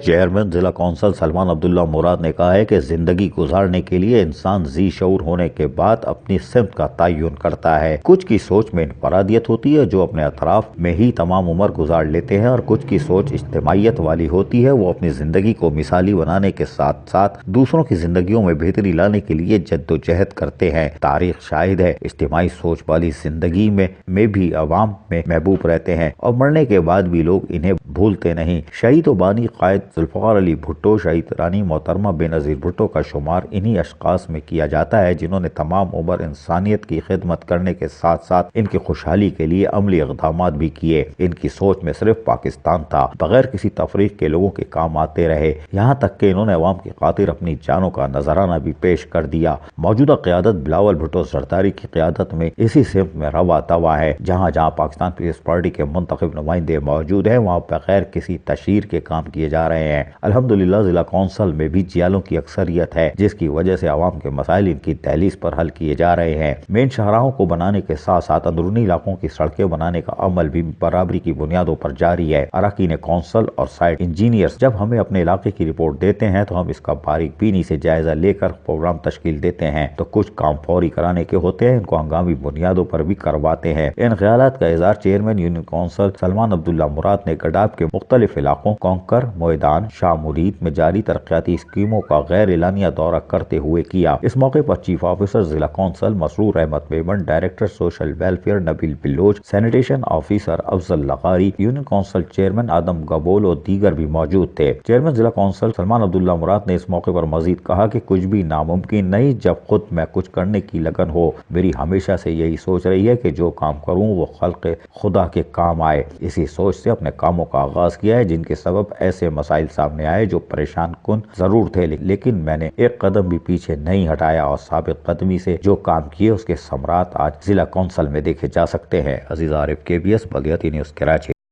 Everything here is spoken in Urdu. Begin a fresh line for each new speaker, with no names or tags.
چیئرمین ضلع کونسل سلمان عبداللہ مراد نے کہا ہے کہ زندگی گزارنے کے لیے انسان ذی شعور ہونے کے بعد اپنی سمت کا تعین کرتا ہے۔ کچھ کی سوچ میں انفرادیت ہوتی ہے جو اپنے اطراف میں ہی تمام عمر گزار لیتے ہیں، اور کچھ کی سوچ اجتماعیت والی ہوتی ہے، وہ اپنی زندگی کو مثالی بنانے کے ساتھ ساتھ دوسروں کی زندگیوں میں بہتری لانے کے لیے جدوجہد کرتے ہیں۔ تاریخ شاہد ہے اجتماعی سوچ والی زندگی میں بھی عوام میں محبوب رہتے ہیں، اور مرنے کے بعد بھی لوگ انہیں بھولتے نہیں۔ شہید و بانی قائد ذوالفقار علی بھٹو، شہید رانی محترمہ بے نظیر بھٹو کا شمار انہی اشخاص میں کیا جاتا ہے جنہوں نے تمام عمر انسانیت کی خدمت کرنے کے ساتھ ساتھ ان کی خوشحالی کے لیے عملی اقدامات بھی کیے۔ ان کی سوچ میں صرف پاکستان تھا، بغیر کسی تفریق کے لوگوں کے کام آتے رہے، یہاں تک کہ انہوں نے عوام کی خاطر اپنی جانوں کا نذرانہ بھی پیش کر دیا۔ موجودہ قیادت بلاول بھٹو زرداری کی قیادت میں اسی سمت میں رواں دواں ہے۔ جہاں جہاں پاکستان پیپلز پارٹی کے منتخب نمائندے موجود ہیں، وہاں بغیر کسی تشہیر کے کام کیے جا رہے ہیں۔ الحمدللہ ضلع کونسل میں بھی جیالوں کی اکثریت ہے، جس کی وجہ سے عوام کے مسائل ان کی دہلیز پر حل کیے جا رہے ہیں۔ مین شاہراہوں کو بنانے کے ساتھ ساتھ اندرونی علاقوں کی سڑکیں بنانے کا عمل بھی برابری کی بنیادوں پر جاری ہے۔ اراکین کونسل اور سائٹ انجینئرز جب ہمیں اپنے علاقے کی رپورٹ دیتے ہیں تو ہم اس کا باریک بینی سے جائزہ لے کر پروگرام تشکیل دیتے ہیں، تو کچھ کام فوری کرانے کے ہوتے ہیں، ان کو ہنگامی بنیادوں پر بھی کرواتے ہیں۔ ان خیالات کا اظہار چیئرمین یونین کونسل سلمان عبداللہ مراد نے گڈاب کے مختلف علاقوں کونکر، میدان، شاہ مرید میں جاری ترقیاتی اسکیموں کا غیر اعلانیہ دورہ کرتے ہوئے کیا۔ اس موقع پر چیف آفیسر ضلع council Masroor Ahmed Memon, director social welfare Nabeel Baloch, sanitation officer Afzal لغاری، union council chairman Adam Gabol اور دیگر بھی موجود تھے۔ چیئرمین ضلع کونسل سلمان عبداللہ مراد نے اس موقع پر مزید کہا کہ کچھ بھی ناممکن نہیں جب خود میں کچھ کرنے کی لگن ہو۔ میری ہمیشہ سے یہی سوچ رہی ہے کہ جو کام کروں وہ خلق خدا کے کام آئے۔ اسی سوچ سے اپنے کاموں کا آغاز کیا ہے، جن کے سبب ایسے مسائل سامنے آئے جو پریشان کن ضرور تھے، لیکن میں نے ایک قدم بھی پیچھے نہیں ہٹایا، اور ثابت قدمی سے جو کام کیے اس کے ثمرات آج ضلع کونسل میں دیکھے جا سکتے ہیں۔ عزیز عارف، KBS بلدیاتی نیوز کراچی۔